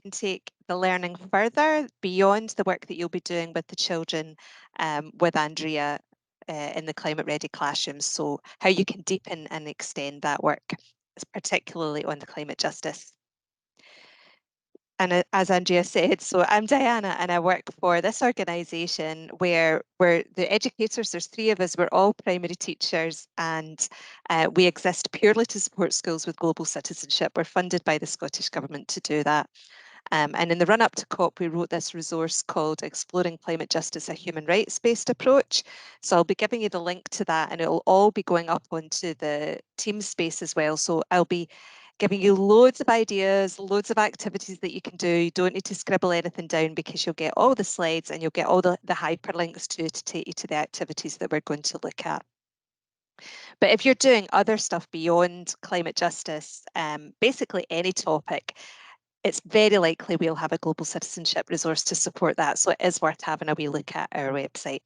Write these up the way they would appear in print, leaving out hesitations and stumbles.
can take the learning further beyond the work that you'll be doing with the children with Andrea in the Climate Ready classrooms. So how you can deepen and extend that work, particularly on the climate justice. And as Andrea said, so I'm Diana and I work for this organisation where we're the educators, there's 3 of us, we're all primary teachers, and we exist purely to support schools with global citizenship. We're funded by the Scottish Government to do that. And in the run up to COP, we wrote this resource called Exploring Climate Justice, a Human Rights-Based Approach. So I'll be giving you the link to that, and it'll all be going up onto the Teams space as well. So I'll be giving you loads of ideas, loads of activities that you can do. You don't need to scribble anything down because you'll get all the slides and you'll get all the hyperlinks to take you to the activities that we're going to look at. But if you're doing other stuff beyond climate justice, basically any topic, it's very likely we'll have a global citizenship resource to support that. So it is worth having a wee look at our website.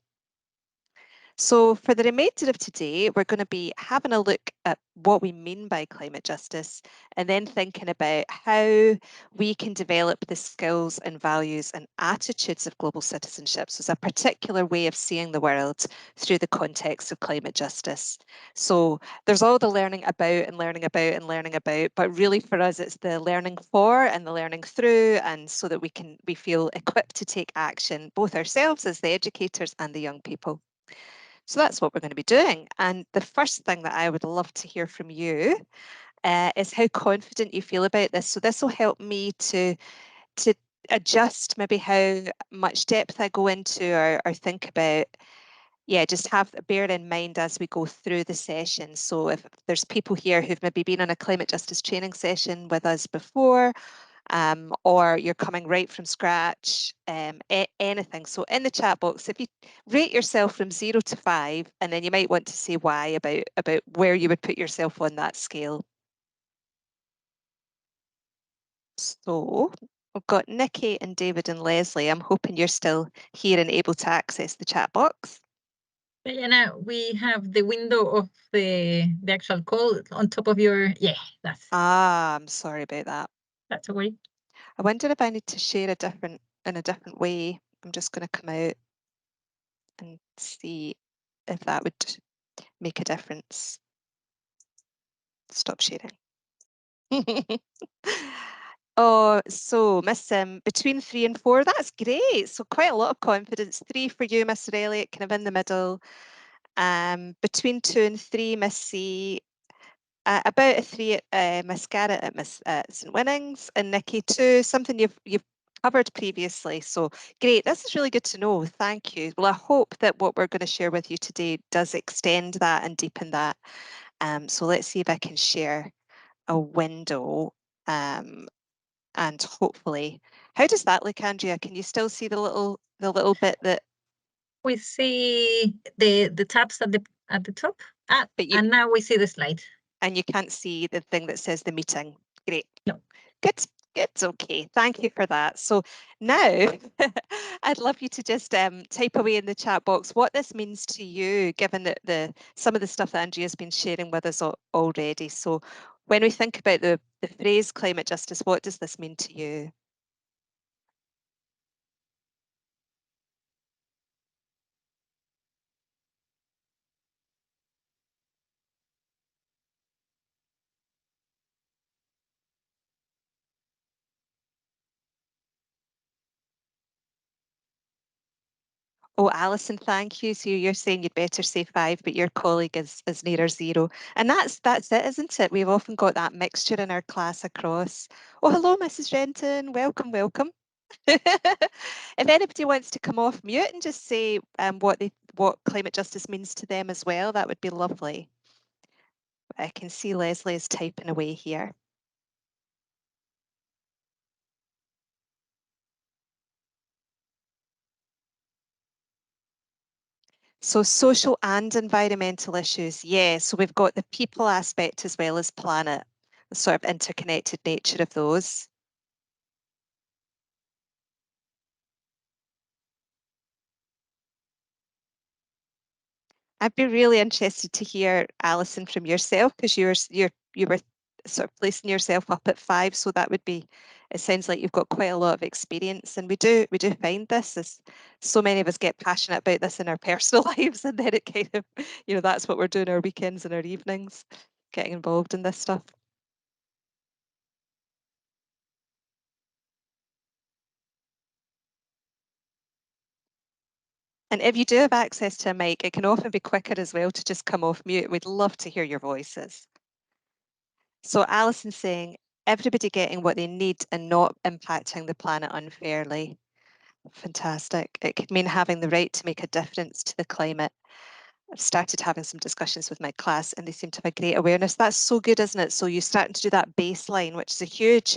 So for the remainder of today, we're going to be having a look at what we mean by climate justice and then thinking about how we can develop the skills and values and attitudes of global citizenship. So it's a particular way of seeing the world through the context of climate justice. So there's all the learning about and learning about and learning about, but really for us, it's the learning for and the learning through, and so that we feel equipped to take action, both ourselves as the educators and the young people. So that's what we're going to be doing. And the first thing that I would love to hear from you is how confident you feel about this. So this will help me to adjust maybe how much depth I go into or think about. Yeah, just bear in mind as we go through the session. So if there's people here who've maybe been on a climate justice training session with us before, or you're coming right from scratch, anything. So in the chat box, if you rate yourself from 0 to 5, and then you might want to say why about where you would put yourself on that scale. So we've got Nikki and David and Leslie. I'm hoping you're still here and able to access the chat box. Diana, we have the window of the actual call on top of your, that's. I'm sorry about that. That's a worry. I wonder if I need to share in a different way. I'm just going to come out and see if that would make a difference. Stop sharing. Oh, so Miss between 3 and 4, that's great. So quite a lot of confidence. 3 for you, Miss Elliott, kind of in the middle. Between 2 and 3, Miss C. About a 3 at Miss Garrett at Miss St Winnings, and Nikki 2, something you've covered previously. So great, this is really good to know. Thank you. Well, I hope that what we're going to share with you today does extend that and deepen that. So let's see if I can share a window, and hopefully, how does that look, Andrea? Can you still see the little bit that we see the tabs at the top, and now we see the slide. And you can't see the thing that says the meeting. Great. No. Good. Good. Okay. Thank you for that. So now I'd love you to just type away in the chat box what this means to you, given that some of the stuff that Andrea's been sharing with us already. So when we think about the phrase climate justice, what does this mean to you? Oh, Alison, thank you. So you're saying you'd better say 5, but your colleague is nearer 0. And that's it, isn't it? We've often got that mixture in our class across. Oh, hello, Mrs. Renton. Welcome, welcome. If anybody wants to come off mute and just say what climate justice means to them as well, that would be lovely. I can see Leslie is typing away here. So social and environmental issues, yeah. So we've got the people aspect as well as planet, the sort of interconnected nature of those. I'd be really interested to hear, Alison, from yourself, because you were sort of placing yourself up at 5, so that would be it sounds like you've got quite a lot of experience, and we do find this as so many of us get passionate about this in our personal lives, and then it kind of, that's what we're doing our weekends and our evenings, getting involved in this stuff. And if you do have access to a mic, it can often be quicker as well to just come off mute. We'd love to hear your voices. So Alison's saying, everybody getting what they need and not impacting the planet unfairly. Fantastic. It could mean having the right to make a difference to the climate. I've started having some discussions with my class and they seem to have a great awareness. That's so good, isn't it? So you're starting to do that baseline, which is a huge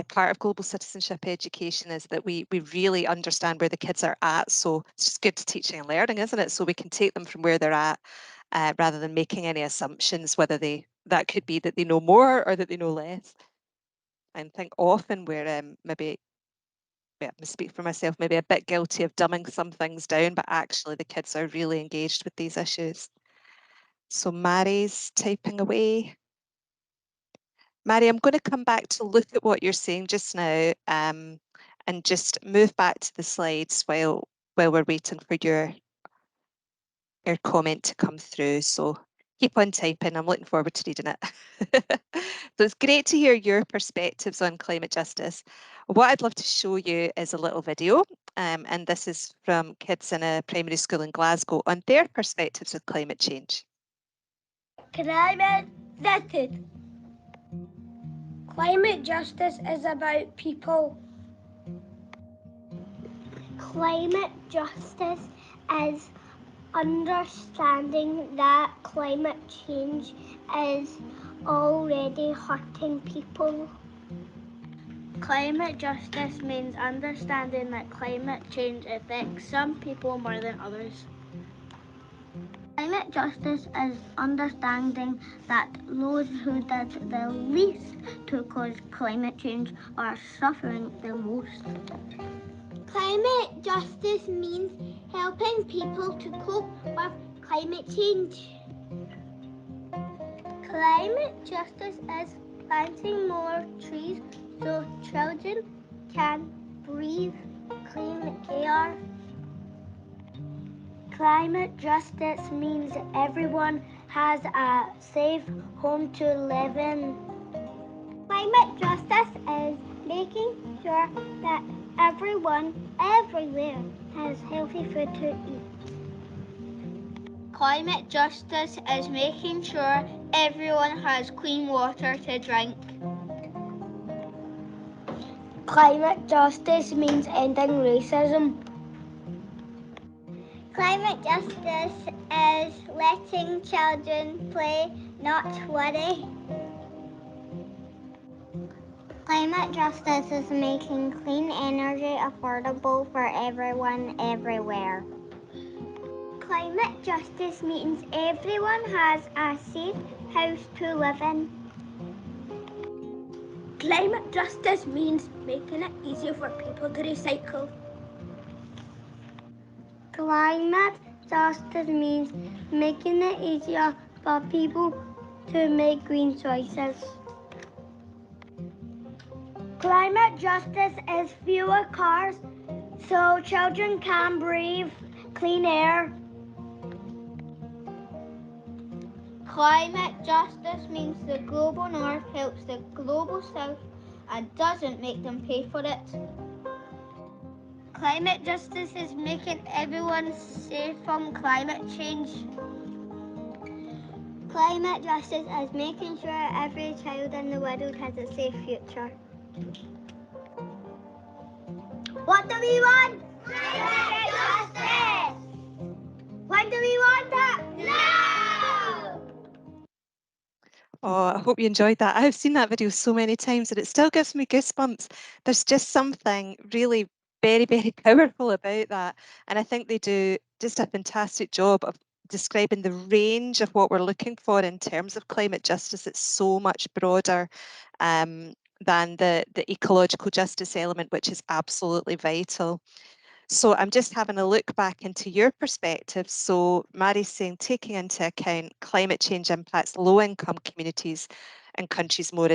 part of global citizenship education, is that we really understand where the kids are at. So it's just good to teaching and learning, isn't it? So we can take them from where they're at rather than making any assumptions, whether that could be that they know more or that they know less. I think often we're maybe, I speak for myself, maybe a bit guilty of dumbing some things down, but actually the kids are really engaged with these issues. So Mary's typing away. Mary, I'm going to come back to look at what you're saying just now and just move back to the slides while we're waiting for your comment to come through. So keep on typing. I'm looking forward to reading it. So it's great to hear your perspectives on climate justice. What I'd love to show you is a little video, and this is from kids in a primary school in Glasgow on their perspectives of climate change. Climate justice. Climate justice is about people. Climate justice is understanding that climate change is already hurting people. Climate justice means understanding that climate change affects some people more than others. Climate justice is understanding that those who did the least to cause climate change are suffering the most. Climate justice means helping people to cope with climate change. Climate justice is planting more trees so children can breathe clean air. Climate justice means everyone has a safe home to live in. Climate justice is making sure that everyone, everywhere, has healthy food to eat. Climate justice is making sure everyone has clean water to drink. Climate justice means ending racism. Climate justice is letting children play, not worry. Climate justice is making clean energy affordable for everyone, everywhere. Climate justice means everyone has a safe house to live in. Climate justice means making it easier for people to recycle. Climate justice means making it easier for people to make green choices. Climate justice is fewer cars so children can breathe clean air. Climate justice means the global north helps the global south and doesn't make them pay for it. Climate justice is making everyone safe from climate change. Climate justice is making sure every child in the world has a safe future. What do we want? Climate justice! When do we want it? Now! Oh, I hope you enjoyed that. I've seen that video so many times and it still gives me goosebumps. There's just something really very, very powerful about that. And I think they do just a fantastic job of describing the range of what we're looking for in terms of climate justice. It's so much broader than the ecological justice element, which is absolutely vital. So I'm just having a look back into your perspective. So Mary's saying taking into account climate change impacts low-income communities and countries more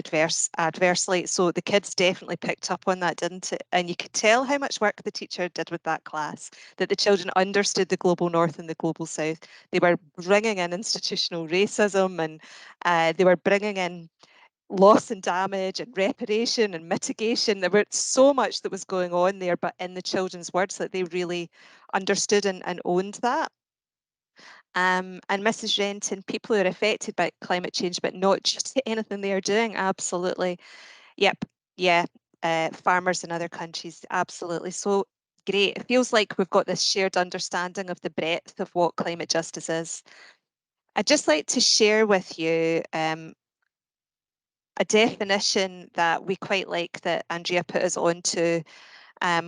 adversely. So the kids definitely picked up on that, didn't it? And you could tell how much work the teacher did with that class, that the children understood the global north and the global south. They were bringing in institutional racism, and they were bringing in loss and damage and reparation and mitigation. There were so much that was going on there, but in the children's words, that they really understood and owned that. And Mrs. Renton, people who are affected by climate change, but not just anything they are doing, absolutely. Yep, yeah, farmers in other countries, absolutely. So great. It feels like we've got this shared understanding of the breadth of what climate justice is. I'd just like to share with you a definition that we quite like that Andrea put us onto,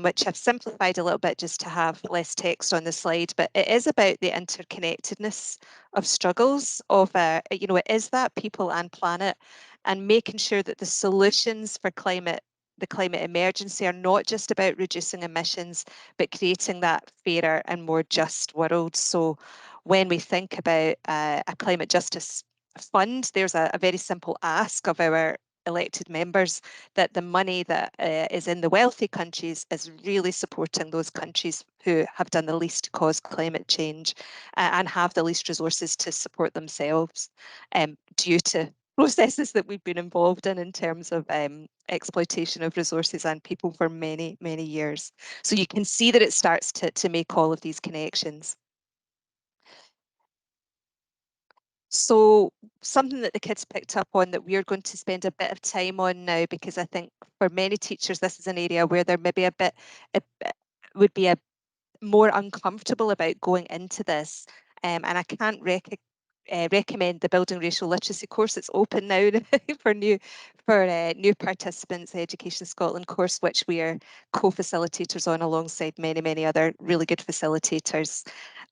which I've simplified a little bit just to have less text on the slide, but it is about the interconnectedness of struggles of, it is that people and planet, and making sure that the solutions for the climate emergency are not just about reducing emissions, but creating that fairer and more just world. So when we think about a climate justice fund, there's a very simple ask of our elected members that the money that is in the wealthy countries is really supporting those countries who have done the least to cause climate change and have the least resources to support themselves due to processes that we've been involved in terms of exploitation of resources and people for many, many years. So you can see that it starts to make all of these connections. So something that the kids picked up on that we're going to spend a bit of time on now, because I think for many teachers, this is an area where they're maybe would be a more uncomfortable about going into this. And I can't recommend the Building Racial Literacy course. It's open now for new participants, the Education Scotland course, which we are co-facilitators on alongside many, many other really good facilitators,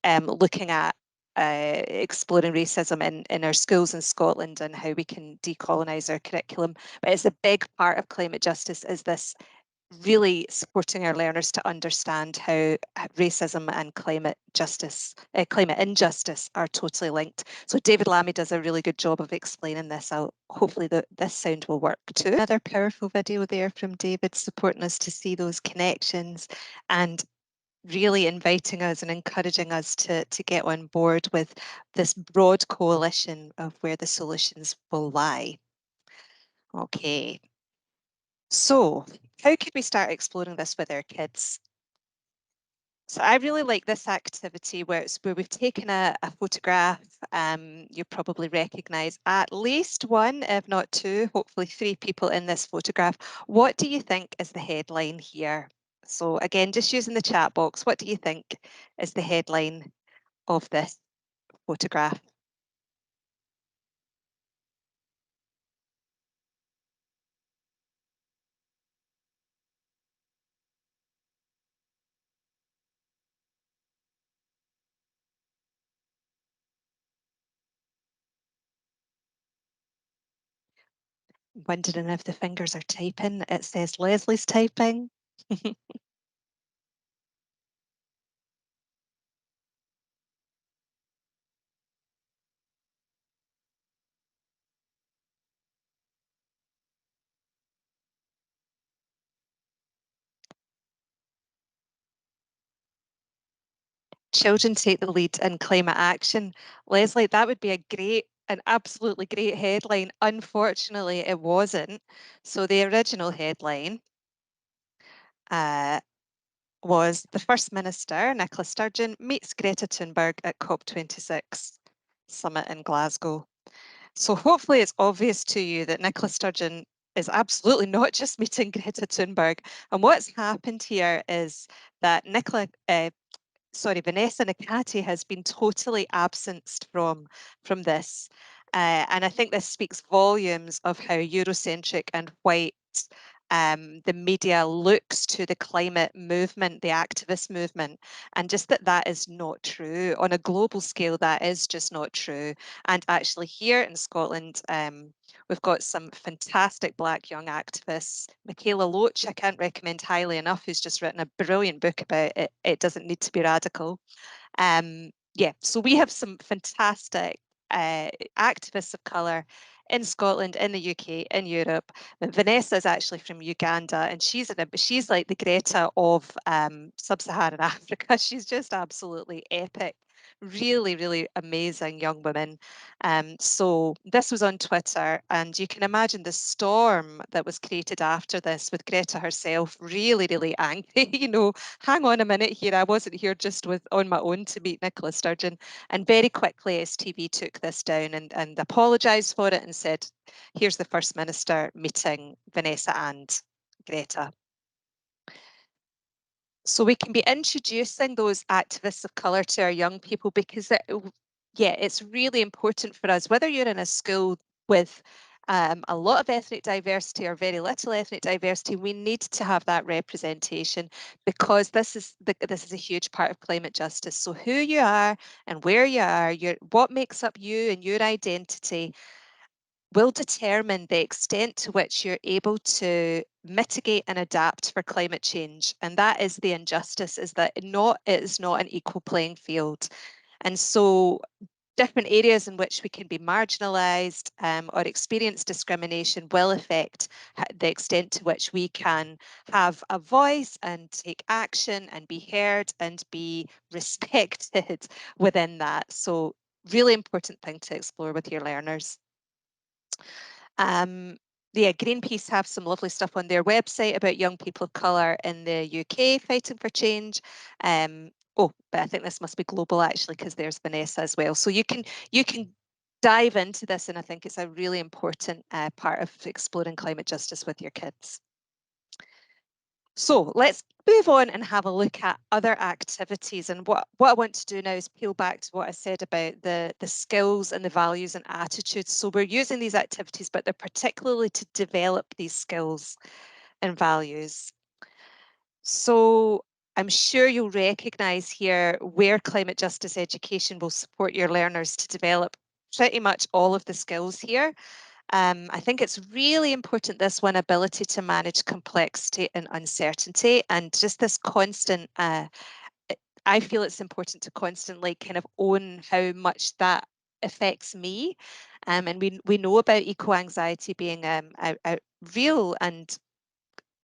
looking at exploring racism in our schools in Scotland and how we can decolonise our curriculum. But it's a big part of climate justice is this really supporting our learners to understand how racism and climate injustice are totally linked. So David Lammy does a really good job of explaining this. Hopefully this sound will work too. Another powerful video there from David supporting us to see those connections and really inviting us and encouraging us to get on board with this broad coalition of where the solutions will lie. Okay, so how could we start exploring this with our kids? So I really like this activity where we've taken a photograph. You probably recognise at least one, if not two, hopefully three people in this photograph. What do you think is the headline here? So again, just using the chat box, what do you think is the headline of this photograph? Wondering if the fingers are typing. It says Leslie's typing. Children take the lead in climate action. Leslie, that would be an absolutely great headline. Unfortunately, it wasn't. So the original headline was the First Minister, Nicola Sturgeon, meets Greta Thunberg at COP26 summit in Glasgow. So hopefully it's obvious to you that Nicola Sturgeon is absolutely not just meeting Greta Thunberg. And what's happened here is that Vanessa Nakati has been totally absenced from this. And I think this speaks volumes of how Eurocentric and white the media looks to the climate movement, the activist movement, and just that is not true. On a global scale, that is just not true. And actually here in Scotland, we've got some fantastic Black young activists. Michaela Loach, I can't recommend highly enough, who's just written a brilliant book about it. It doesn't need to be radical. Yeah, so we have some fantastic activists of colour in Scotland, in the UK, in Europe. But Vanessa is actually from Uganda, and she's like the Greta of sub-Saharan Africa. She's just absolutely epic. Really, really amazing young woman. So this was on Twitter, and you can imagine the storm that was created after this, with Greta herself really, really angry. You know, hang on a minute here, I wasn't here just on my own to meet Nicola Sturgeon. And very quickly, STV took this down and apologised for it and said, here's the First Minister meeting Vanessa and Greta. So we can be introducing those activists of colour to our young people, because it's really important for us, whether you're in a school with a lot of ethnic diversity or very little ethnic diversity, we need to have that representation, because this is a huge part of climate justice. So who you are and where you are, what makes up you and your identity will determine the extent to which you're able to mitigate and adapt for climate change. And that is the injustice, is that it is not an equal playing field. And so different areas in which we can be marginalised or experience discrimination will affect the extent to which we can have a voice and take action and be heard and be respected within that. So really important thing to explore with your learners. Yeah, Greenpeace have some lovely stuff on their website about young people of colour in the UK fighting for change. Oh, but I think this must be global actually, because there's Vanessa as well. So you can dive into this, and I think it's a really important part of exploring climate justice with your kids. So let's move on and have a look at other activities. And what I want to do now is peel back to what I said about the skills and the values and attitudes. So we're using these activities, but they're particularly to develop these skills and values. So I'm sure you'll recognise here where climate justice education will support your learners to develop pretty much all of the skills here. I think it's really important, this one, ability to manage complexity and uncertainty, and just this constant, I feel it's important to constantly kind of own how much that affects me. And we know about eco-anxiety being a real and,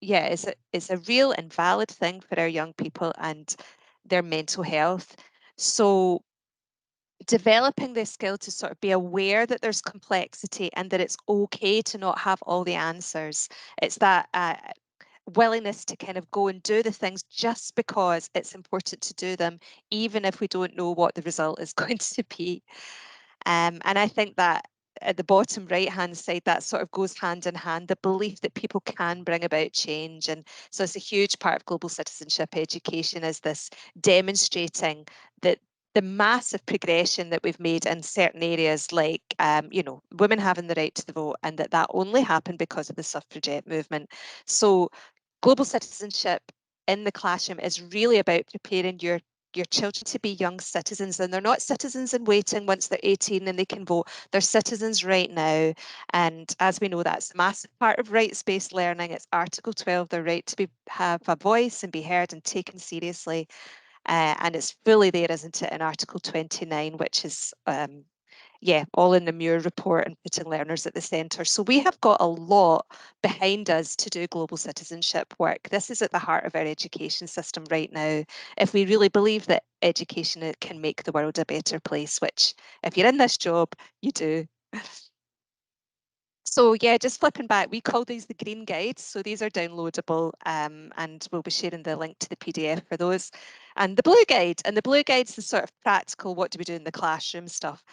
yeah, it's a real and valid thing for our young people and their mental health. So developing this skill to sort of be aware that there's complexity and that it's okay to not have all the answers. It's that willingness to kind of go and do the things just because it's important to do them, even if we don't know what the result is going to be. And I think that at the bottom right-hand side, that sort of goes hand in hand, the belief that people can bring about change. And so it's a huge part of global citizenship education, is this demonstrating that the massive progression that we've made in certain areas, like, you know, women having the right to the vote, and that only happened because of the suffragette movement. So global citizenship in the classroom is really about preparing your children to be young citizens, and they're not citizens in waiting once they're 18 and they can vote. They're citizens right now. And as we know, that's a massive part of rights-based learning. It's Article 12, the right to have a voice and be heard and taken seriously. And it's fully there, isn't it, in Article 29, which is yeah, all in the Muir report and putting learners at the centre. So we have got a lot behind us to do global citizenship work. This is at the heart of our education system right now. If we really believe that education can make the world a better place, which if you're in this job, you do. So yeah, just flipping back, we call these the green guides. So these are downloadable, and we'll be sharing the link to the PDF for those. And the blue guide, and the blue guide's the sort of practical, what do we do in the classroom stuff.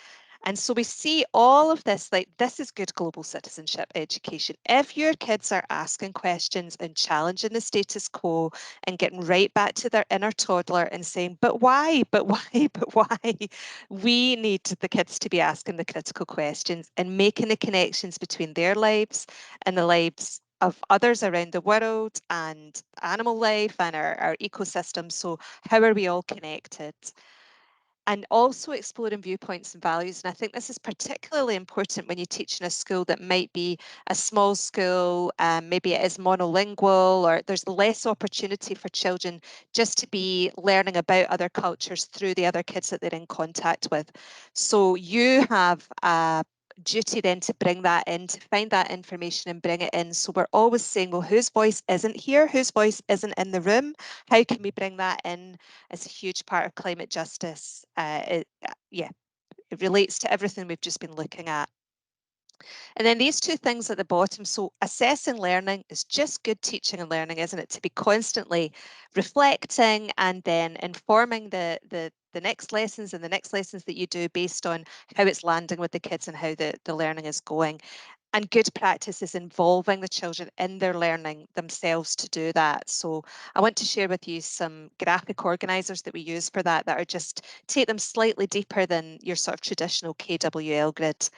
And so we see all of this, like, this is good global citizenship education. If your kids are asking questions and challenging the status quo and getting right back to their inner toddler and saying, but why, but why, but why? We need the kids to be asking the critical questions and making the connections between their lives and the lives of others around the world and animal life and our ecosystem. So how are we all connected? And also exploring viewpoints and values. And I think this is particularly important when you teach in a school that might be a small school, maybe it is monolingual, or there's less opportunity for children just to be learning about other cultures through the other kids that they're in contact with. So you have a duty then to bring that in, to find that information and bring it in. So we're always saying, well, whose voice isn't here? Whose voice isn't in the room? How can we bring that in? It's a huge part of climate justice. Yeah, it relates to everything we've just been looking at. And then these two things at the bottom. So assessing learning is just good teaching and learning, isn't it? To be constantly reflecting and then informing the next lessons and the next lessons that you do based on how it's landing with the kids and how the learning is going. And good practice is involving the children in their learning themselves to do that. So I want to share with you some graphic organisers that we use for that are just take them slightly deeper than your sort of traditional KWL grid.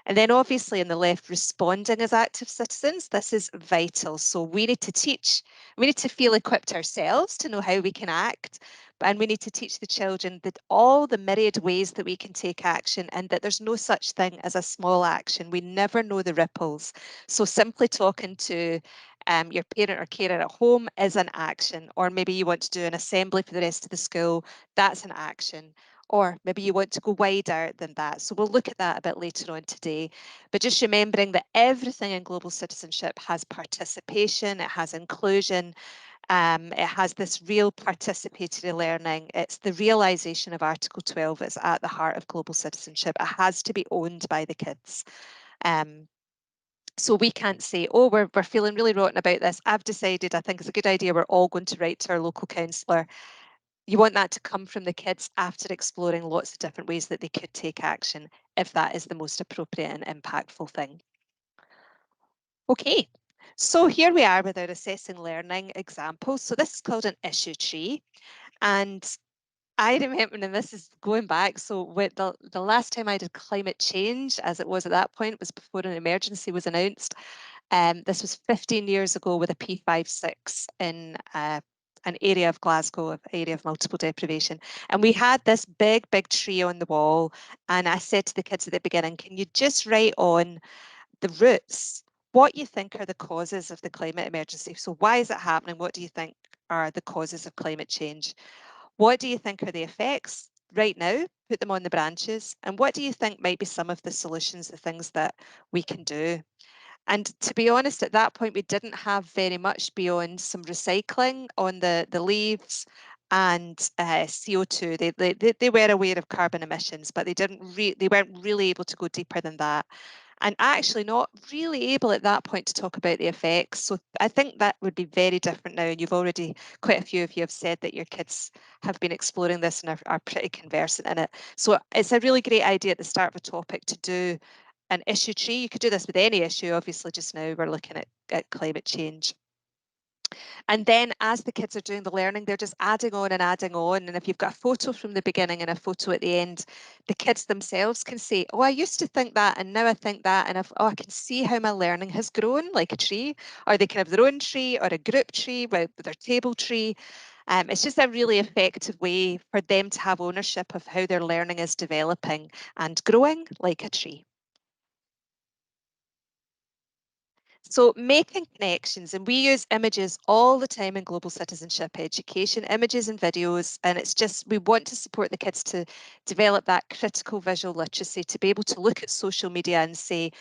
And then obviously in the left, responding as active citizens, this is vital. So we need to teach, we need to feel equipped ourselves to know how we can act, and we need to teach the children that all the myriad ways that we can take action and that there's no such thing as a small action. We never know the ripples. So simply talking to your parent or carer at home is an action, or maybe you want to do an assembly for the rest of the school, that's an action. Or maybe you want to go wider than that. So we'll look at that a bit later on today. But just remembering that everything in global citizenship has participation, it has inclusion, it has this real participatory learning. It's the realisation of Article 12 that's at the heart of global citizenship. It has to be owned by the kids. So we can't say, oh, we're feeling really rotten about this. I've decided I think it's a good idea. We're all going to write to our local councillor. You want that to come from the kids after exploring lots of different ways that they could take action, if that is the most appropriate and impactful thing. Okay, so here we are with our assessing learning example. So this is called an issue tree. And I remember, and this is going back, so with the last time I did climate change, as it was at that point, was before an emergency was announced. This was 15 years ago with a P56 in an area of Glasgow, an area of multiple deprivation. And we had this big, big tree on the wall. And I said to the kids at the beginning, can you just write on the roots what you think are the causes of the climate emergency? So why is it happening? What do you think are the causes of climate change? What do you think are the effects right now? Put them on the branches. And what do you think might be some of the solutions, the things that we can do? And to be honest, at that point, we didn't have very much beyond some recycling on the leaves and CO2. They were aware of carbon emissions, but they weren't really able to go deeper than that. And actually not really able at that point to talk about the effects. So I think that would be very different now. And you've already, quite a few of you have said that your kids have been exploring this and are pretty conversant in it. So it's a really great idea at the start of a topic to do an issue tree. You could do this with any issue. Obviously, just now we're looking at climate change. And then as the kids are doing the learning, they're just adding on and adding on. And if you've got a photo from the beginning and a photo at the end, the kids themselves can say, oh, I used to think that and now I think that. And I can see how my learning has grown like a tree. Or they can have their own tree or a group tree with their table tree. It's just a really effective way for them to have ownership of how their learning is developing and growing like a tree. So making connections, and we use images all the time in global citizenship education, images and videos, and it's just, we want to support the kids to develop that critical visual literacy, to be able to look at social media and say,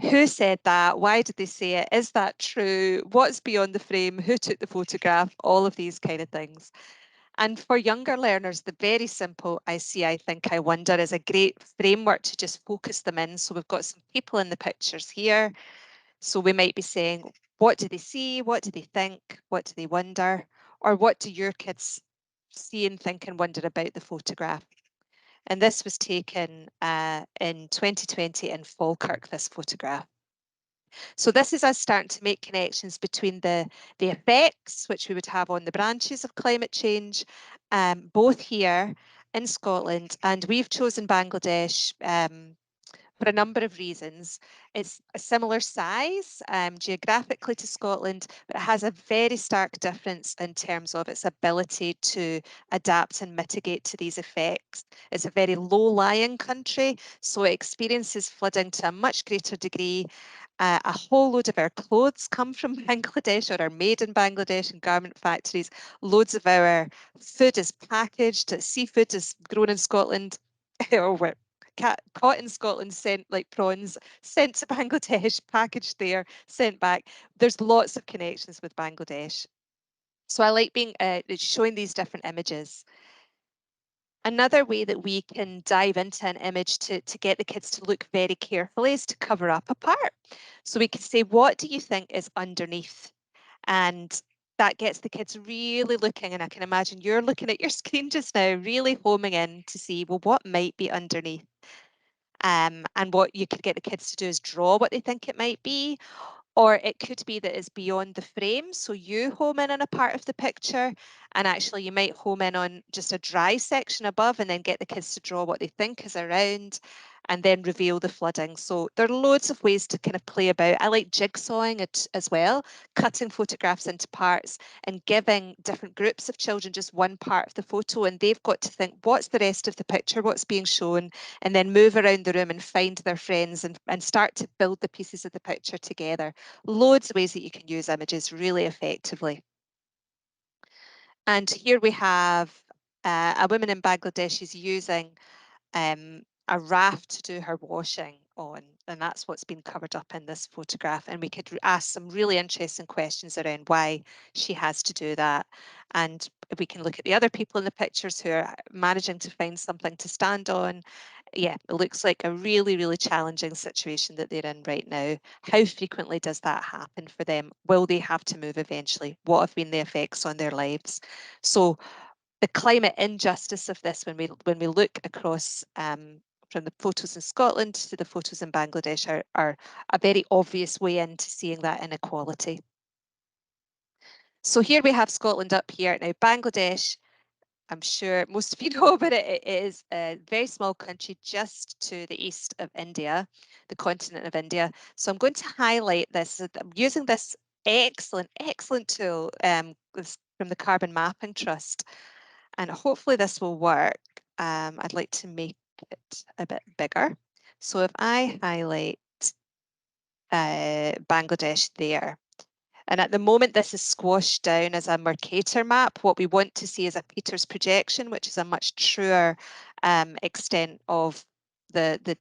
who said that? Why did they say it? Is that true? What's beyond the frame? Who took the photograph? All of these kind of things. And for younger learners, the very simple I see, I think, I wonder is a great framework to just focus them in. So we've got some people in the pictures here. So we might be saying, what do they see? What do they think? What do they wonder? Or what do your kids see and think and wonder about the photograph? And this was taken in 2020 in Falkirk, this photograph. So this is us starting to make connections between the effects which we would have on the branches of climate change, both here in Scotland, and we've chosen Bangladesh for a number of reasons. It's a similar size geographically to Scotland, but it has a very stark difference in terms of its ability to adapt and mitigate to these effects. It's a very low-lying country, so it experiences flooding to a much greater degree. A whole load of our clothes come from Bangladesh or are made in Bangladesh in garment factories. Loads of our food is packaged, seafood is grown in Scotland, or caught in Scotland, sent like prawns, sent to Bangladesh, packaged there, sent back. There's lots of connections with Bangladesh. So I like showing these different images. Another way that we can dive into an image to get the kids to look very carefully is to cover up a part. So we can say, what do you think is underneath? And that gets the kids really looking, and I can imagine you're looking at your screen just now, really homing in to see, well, what might be underneath? And what you could get the kids to do is draw what they think it might be, or it could be that it's beyond the frame. So you home in on a part of the picture, and actually you might home in on just a dry section above and then get the kids to draw what they think is around and then reveal the flooding. So there are loads of ways to kind of play about. I like jigsawing it as well, cutting photographs into parts and giving different groups of children just one part of the photo, and they've got to think, what's the rest of the picture, what's being shown, and then move around the room and find their friends and start to build the pieces of the picture together. Loads of ways that you can use images really effectively. And here we have a woman in Bangladesh who's using a raft to do her washing on, and that's what's been covered up in this photograph. And we could ask some really interesting questions around why she has to do that. And we can look at the other people in the pictures who are managing to find something to stand on. Yeah, it looks like a really, really challenging situation that they're in right now. How frequently does that happen for them? Will they have to move eventually? What have been the effects on their lives? So the climate injustice of this, when we look across from the photos in Scotland to the photos in Bangladesh, are a very obvious way into seeing that inequality. So here we have Scotland up here. Now Bangladesh, I'm sure most of you know about it. It is a very small country just to the east of India, the continent of India. So I'm going to highlight this. I'm using this excellent tool from the Carbon Mapping Trust, and hopefully this will work. I'd like to make it a bit bigger. So if I highlight Bangladesh there, and at the moment this is squashed down as a Mercator map, what we want to see is a Peters projection, which is a much truer extent of the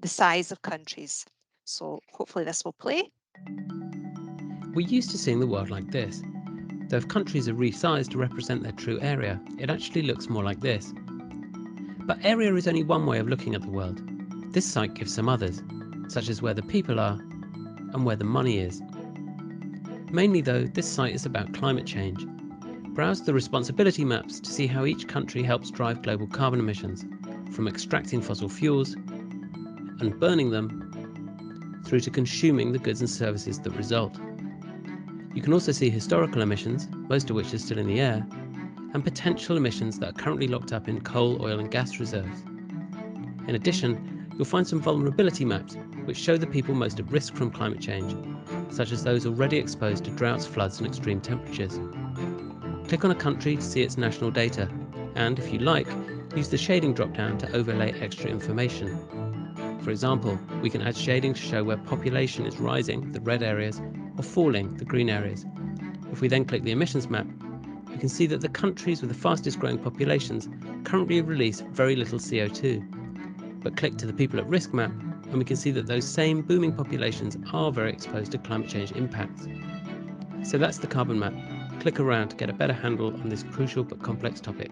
size of countries. So hopefully this will play. We're used to seeing the world like this. Though if countries are resized to represent their true area, it actually looks more like this. But area is only one way of looking at the world. This site gives some others, such as where the people are and where the money is. Mainly though, this site is about climate change. Browse the responsibility maps to see how each country helps drive global carbon emissions, from extracting fossil fuels and burning them, through to consuming the goods and services that result. You can also see historical emissions, most of which are still in the air, and potential emissions that are currently locked up in coal, oil and gas reserves. In addition, you'll find some vulnerability maps which show the people most at risk from climate change, such as those already exposed to droughts, floods and extreme temperatures. Click on a country to see its national data, and if you like, use the shading drop-down to overlay extra information. For example, we can add shading to show where population is rising, the red areas, or falling, the green areas. If we then click the emissions map, we can see that the countries with the fastest growing populations currently release very little CO2. But click to the people at risk map, and we can see that those same booming populations are very exposed to climate change impacts. So that's the carbon map. Click around to get a better handle on this crucial but complex topic.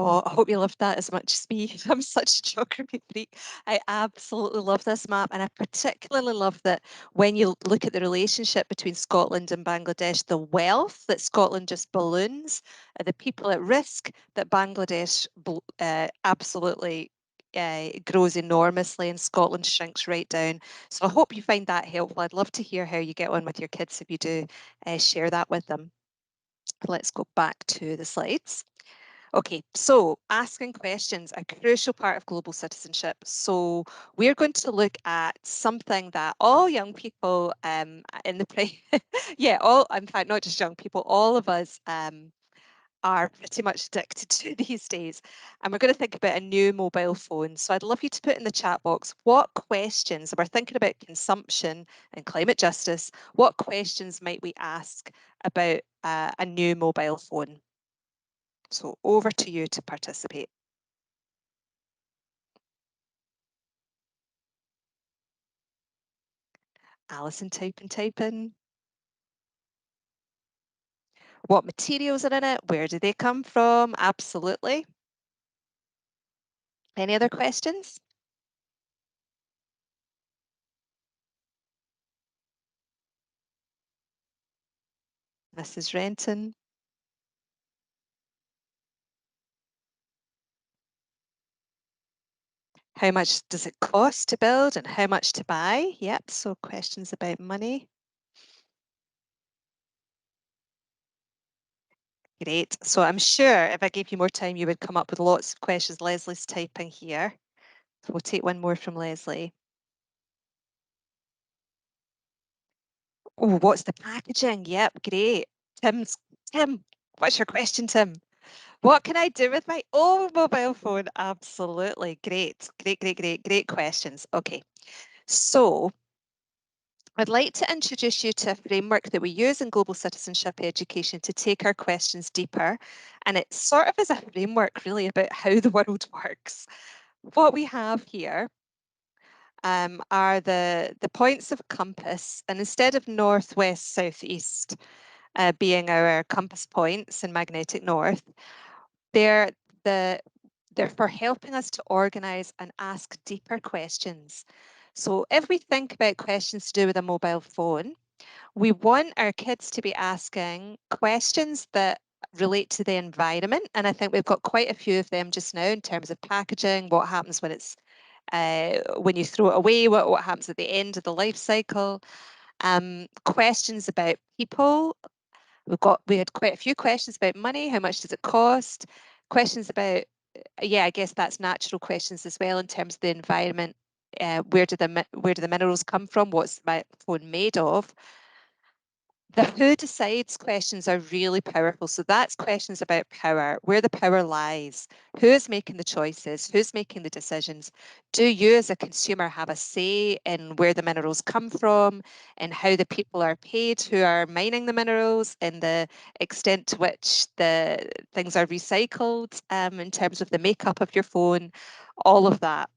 Oh, I hope you loved that as much as me. I'm such a geography freak. I absolutely love this map, and I particularly love that when you look at the relationship between Scotland and Bangladesh, the wealth that Scotland just balloons, the people at risk that Bangladesh absolutely grows enormously, and Scotland shrinks right down. So I hope you find that helpful. I'd love to hear how you get on with your kids if you do share that with them. Let's go back to the slides. Okay, so asking questions, a crucial part of global citizenship. So we're going to look at something that all young people in the in fact, not just young people, all of us are pretty much addicted to these days. And we're going to think about a new mobile phone. So I'd love you to put in the chat box, what questions, we're thinking about consumption and climate justice, what questions might we ask about a new mobile phone? So over to you to participate. Alison typing. What materials are in it? Where do they come from? Absolutely. Any other questions? Mrs. Renton. How much does it cost to build and how much to buy? Yep, so questions about money. Great. So I'm sure if I gave you more time, you would come up with lots of questions. Leslie's typing here. So we'll take one more from Leslie. Oh, what's the packaging? Yep, great. Tim, what's your question, Tim? What can I do with my own mobile phone? Absolutely. Great questions. Okay. So I'd like to introduce you to a framework that we use in global citizenship education to take our questions deeper. And it sort of is a framework really about how the world works. What we have here are the points of compass. And instead of north, west, south, east being our compass points in magnetic north, they're for helping us to organize and ask deeper questions. So if we think about questions to do with a mobile phone, we want our kids to be asking questions that relate to the environment. And I think we've got quite a few of them just now in terms of packaging, what happens when it's when you throw it away, what happens at the end of the life cycle. Questions about people. We had quite a few questions about money. How much does it cost? Questions about, yeah, I guess that's natural questions as well in terms of the environment. Where do the minerals come from? What's my phone made of? The who decides questions are really powerful. So that's questions about power, where the power lies, who's making the choices, who's making the decisions. Do you as a consumer have a say in where the minerals come from and how the people are paid who are mining the minerals and the extent to which the things are recycled in terms of the makeup of your phone, all of that.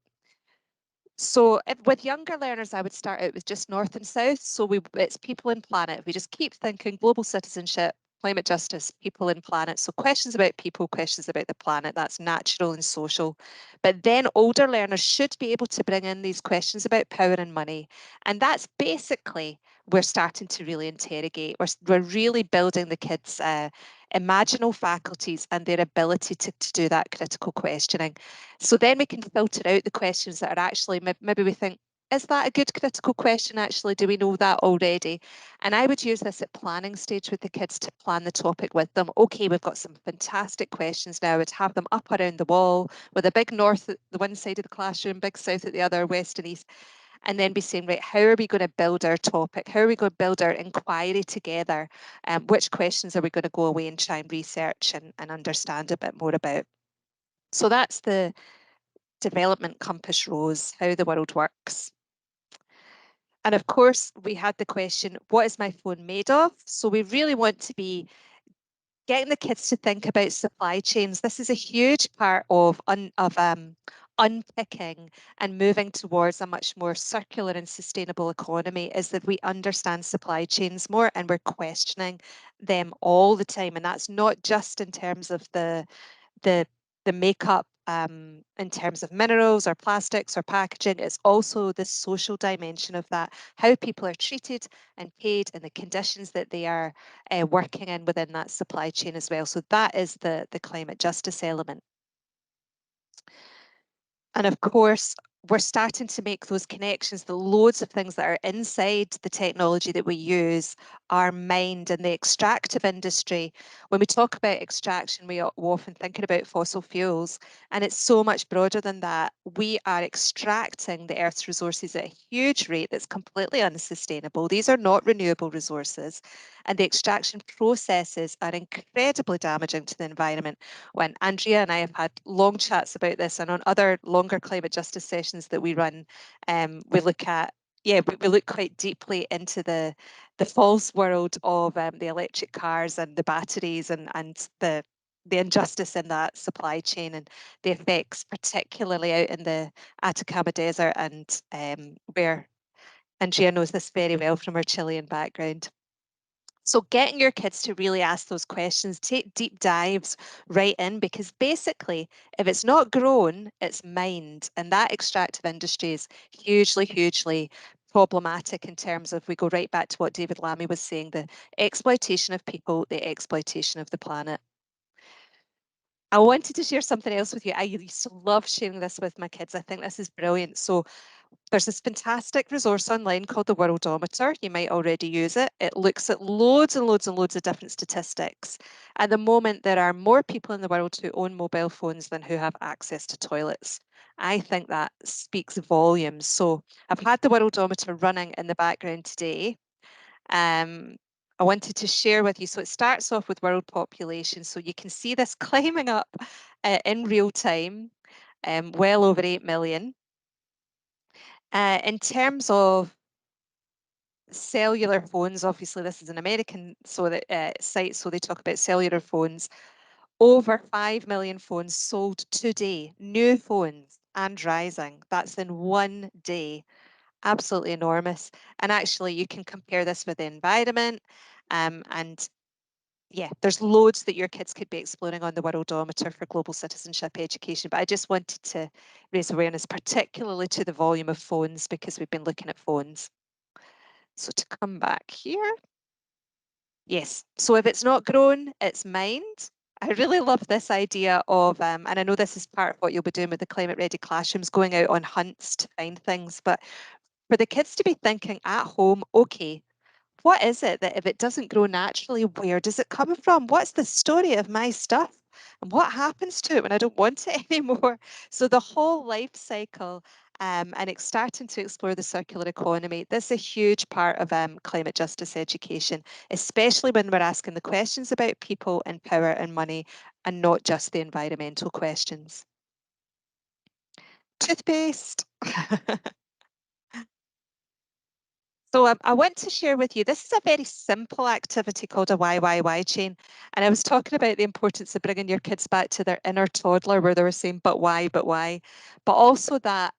So with younger learners, I would start out with just north and south. So it's people and planet. We just keep thinking global citizenship, climate justice, people and planet. So questions about people, questions about the planet, that's natural and social. But then older learners should be able to bring in these questions about power and money. And that's basically, we're starting to really interrogate. We're really building the kids' imaginal faculties and their ability to do that critical questioning. So then we can filter out the questions that are actually, maybe we think, is that a good critical question actually? Do we know that already? And I would use this at planning stage with the kids to plan the topic with them. Okay, we've got some fantastic questions now. I would have them up around the wall with a big north at the one side of the classroom, big south at the other, west and east, and then be saying, right, how are we going to build our topic? How are we going to build our inquiry together? Which questions are we going to go away and try and research and understand a bit more about? So that's the development compass rose, how the world works. And of course, we had the question, what is my phone made of? So we really want to be getting the kids to think about supply chains. This is a huge part of unpicking and moving towards a much more circular and sustainable economy, is that we understand supply chains more and we're questioning them all the time. And that's not just in terms of the makeup in terms of minerals or plastics or packaging. It's also the social dimension of that, how people are treated and paid and the conditions that they are working in within that supply chain as well. So that is the climate justice element. And of course, we're starting to make those connections. The loads of things that are inside the technology that we use are mined in the extractive industry. When we talk about extraction, we're often thinking about fossil fuels, and it's so much broader than that. We are extracting the Earth's resources at a huge rate that's completely unsustainable. These are not renewable resources, and the extraction processes are incredibly damaging to the environment. When Andrea and I have had long chats about this, and on other longer climate justice sessions that we run, we look at, yeah, we look quite deeply into the false world of the electric cars and the batteries and the injustice in that supply chain and the effects, particularly out in the Atacama Desert and where Andrea knows this very well from her Chilean background. So getting your kids to really ask those questions, take deep dives right in, because basically, if it's not grown, it's mined. And that extractive industry is hugely, hugely problematic in terms of, we go right back to what David Lammy was saying, the exploitation of people, the exploitation of the planet. I wanted to share something else with you. I used to love sharing this with my kids. I think this is brilliant. So there's this fantastic resource online called the Worldometer. You might already use it. It looks at loads and loads and loads of different statistics. At the moment, there are more people in the world who own mobile phones than who have access to toilets. I think that speaks volumes. So I've had the Worldometer running in the background today. I wanted to share with you. So it starts off with world population. So you can see this climbing up in real time, well over 8 million. In terms of cellular phones, obviously this is an American site, so they talk about cellular phones. Over 5 million phones sold today, new phones and rising. That's in one day. Absolutely enormous. And actually, you can compare this with the environment. And yeah, there's loads that your kids could be exploring on the Worldometer for global citizenship education. But I just wanted to raise awareness, particularly to the volume of phones, because we've been looking at phones. So to come back here. Yes, so if it's not grown, it's mined. I really love this idea of, and I know this is part of what you'll be doing with the climate ready classrooms, going out on hunts to find things, but for the kids to be thinking at home, okay, what is it that if it doesn't grow naturally, where does it come from? What's the story of my stuff? And what happens to it when I don't want it anymore? So the whole life cycle and it's starting to explore the circular economy. This is a huge part of climate justice education, especially when we're asking the questions about people and power and money and not just the environmental questions. Toothpaste. So I want to share with you, this is a very simple activity called a YYY chain. And I was talking about the importance of bringing your kids back to their inner toddler where they were saying, but why, but why? But also that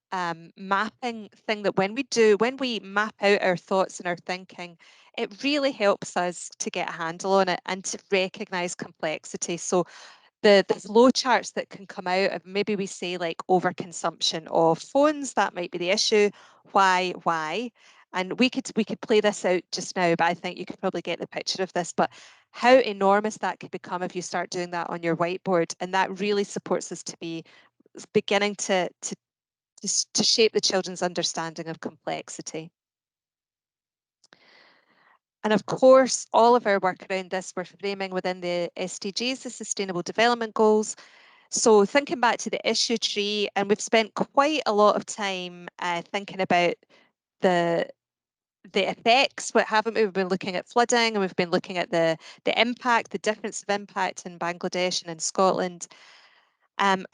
mapping thing that when we map out our thoughts and our thinking, it really helps us to get a handle on it and to recognize complexity. So the flow charts that can come out of, maybe we say like overconsumption of phones, that might be the issue. Why? And we could play this out just now, but I think you could probably get the picture of this. But how enormous that could become if you start doing that on your whiteboard, and that really supports us to be beginning to shape the children's understanding of complexity. And of course, all of our work around this, we're framing within the SDGs, the Sustainable Development Goals. So thinking back to the issue tree, and we've spent quite a lot of time thinking about the effects, but haven't we? We've been looking at flooding, and we've been looking at the impact, the difference of impact in Bangladesh and in Scotland. And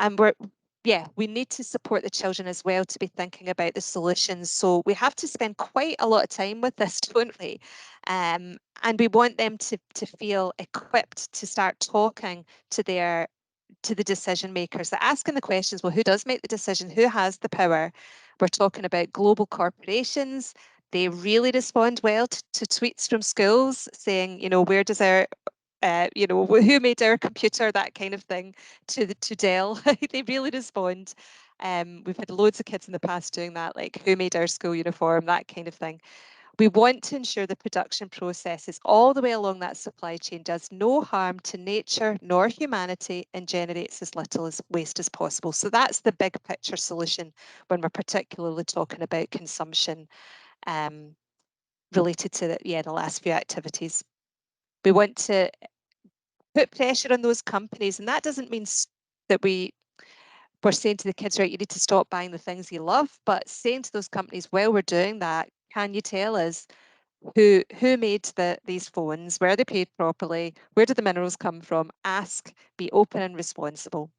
we need to support the children as well to be thinking about the solutions. So we have to spend quite a lot of time with this, don't we? And we want them to feel equipped to start talking to the decision makers. They're asking the questions, well, who does make the decision? Who has the power? We're talking about global corporations. They really respond well to tweets from schools saying, where does our who made our computer, that kind of thing, to Dell. They really respond. We've had loads of kids in the past doing that, like who made our school uniform, that kind of thing. We want to ensure the production processes all the way along that supply chain does no harm to nature nor humanity and generates as little as waste as possible. So that's the big picture solution when we're particularly talking about consumption related to the last few activities. We want to put pressure on those companies, and that doesn't mean that we're saying to the kids, right, you need to stop buying the things you love, but saying to those companies, while we're doing that, can you tell us who made these phones? Were they paid properly? Where did the minerals come from? Ask, be open and responsible.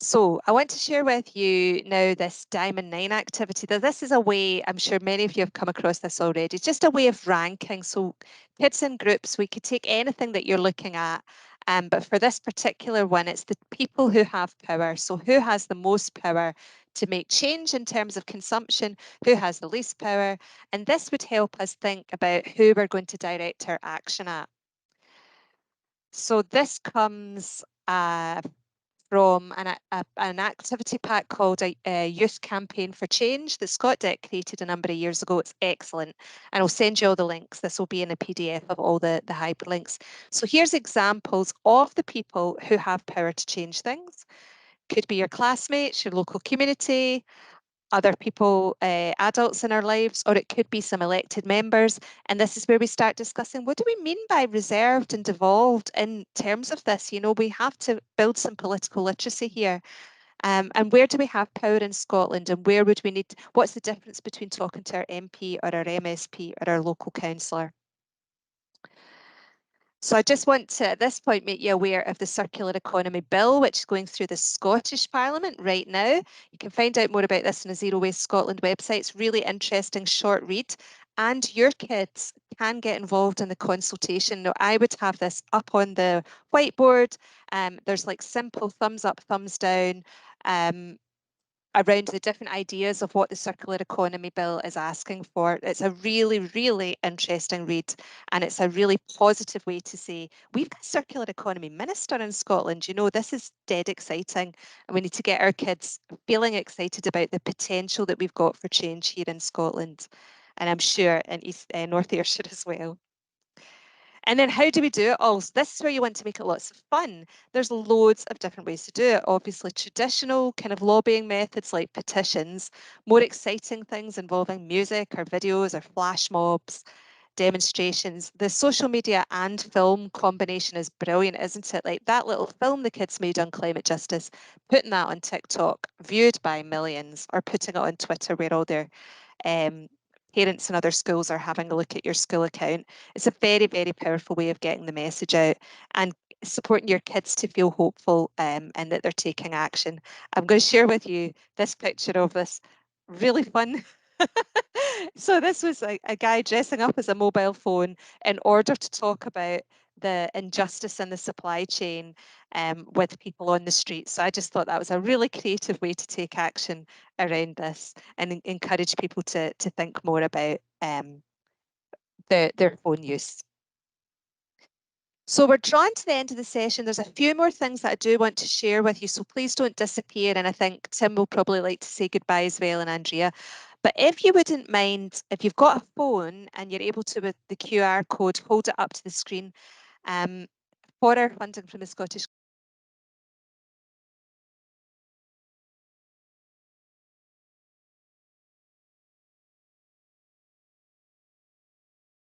So I want to share with you now this Diamond 9 activity. Now, this is a way, I'm sure many of you have come across this already, it's just a way of ranking. So kids in groups, we could take anything that you're looking at, but for this particular one, it's the people who have power. So who has the most power to make change in terms of consumption, who has the least power, and this would help us think about who we're going to direct our action at. So this comes from an activity pack called a Youth Campaign for Change that WOSDEC created a number of years ago. It's excellent. And I'll send you all the links. This will be in a PDF of all the hyperlinks. So here's examples of the people who have power to change things. Could be your classmates, your local community, other people, adults in our lives, or it could be some elected members. And this is where we start discussing, what do we mean by reserved and devolved in terms of this? You know, we have to build some political literacy here. And where do we have power in Scotland, and where would we need, what's the difference between talking to our MP or our MSP or our local councillor? So I just want to, at this point, make you aware of the Circular Economy Bill, which is going through the Scottish Parliament right now. You can find out more about this on the Zero Waste Scotland website. It's really interesting, short read. And your kids can get involved in the consultation. Now, I would have this up on the whiteboard. There's like simple thumbs up, thumbs down. Around the different ideas of what the Circular Economy Bill is asking for. It's a really, really interesting read, and it's a really positive way to say, we've got a Circular Economy Minister in Scotland. You know, this is dead exciting, and we need to get our kids feeling excited about the potential that we've got for change here in Scotland, and I'm sure in North Ayrshire as well. And then how do we do it all? So this is where you want to make it lots of fun. There's loads of different ways to do it. Obviously, traditional kind of lobbying methods like petitions, more exciting things involving music or videos or flash mobs, demonstrations. The social media and film combination is brilliant, isn't it? Like that little film the kids made on climate justice, putting that on TikTok, viewed by millions, or putting it on Twitter where all their parents in other schools are having a look at your school account. It's a very, very powerful way of getting the message out and supporting your kids to feel hopeful and that they're taking action. I'm going to share with you this picture of this really fun. So this was a guy dressing up as a mobile phone in order to talk about the injustice in the supply chain with people on the street. So I just thought that was a really creative way to take action around this and encourage people to think more about their phone use. So we're drawn to the end of the session. There's a few more things that I do want to share with you, so please don't disappear. And I think Tim will probably like to say goodbye as well, and Andrea. But if you wouldn't mind, if you've got a phone and you're able to, with the QR code, hold it up to the screen for our funding from the Scottish